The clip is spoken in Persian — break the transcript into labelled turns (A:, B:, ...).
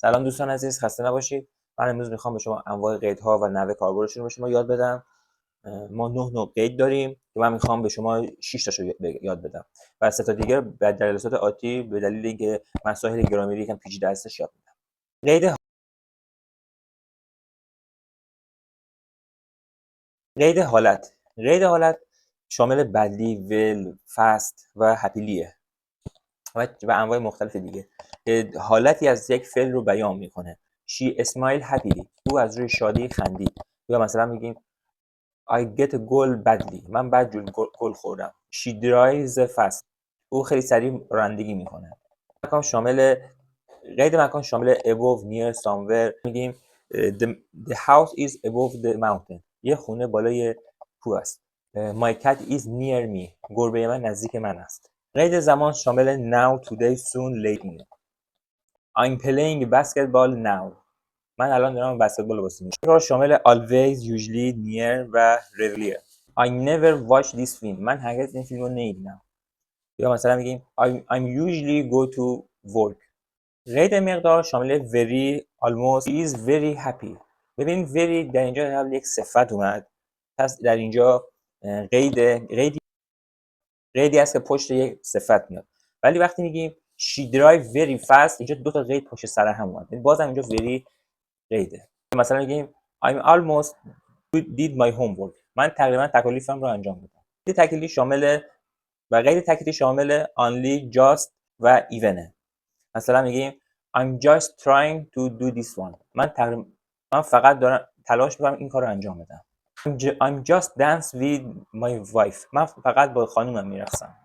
A: سلام دوستان عزیز، خسته نباشید. من امروز میخوام به شما انواع قیدها و نحوه کاربردشون رو به شما یاد بدم. ما 9 نوع قید داریم که من میخوام به شما 6 تاشو یاد بدم و 3 تا دیگه در جلسات آتی به دلیل اینکه مسائل گرامری یکم پیچیده هستش یاد میدم. قید حالت شامل بدلی، ول، فست و هپیلیه و انواع مختلف دیگه. حالتی از یک فعل رو بیان میکنه. She smiled happily. او از روی شادی خندید. یا مثلا میگیم I get a goal badly. من بد جور گل خوردم. She drives fast. او خیلی سریع رانندگی میکنه. قید مکان شامل above, near, somewhere. میگیم the house is above the mountain. یه خونه بالای کوه است. My cat is near me. گربه من نزدیک من است. قید زمان شامل now, today, soon, lately. I'm playing basketball now. من الان دارم بسکتبال بازی میکنم. شامل always, usually, near و rarely. I never watch this film. من هرگز این فیلم رو ندیدم. یا مثلا میگیم I'm usually go to work. قید مقدار شامل very, almost, is very happy. ببین very در اینجا قبل یک صفت اومد. پس در اینجا قیدی است که پشت یک صفت میاد. ولی وقتی میگیم she drive very fast اینجا دو تا قید پشت سر هم اومد. بازم اینجا very قیده. مثلا میگیم I'm almost did my homework. من تقریبا تکالیفم رو انجام دادم. قید تکلیفی شامل only, just و even. مثلا میگیم I'm just trying to do this one. من فقط دارم تلاش میکنم این کار رو انجام بدم. I'm just dance with my wife. من فقط با خانومم میرقصم.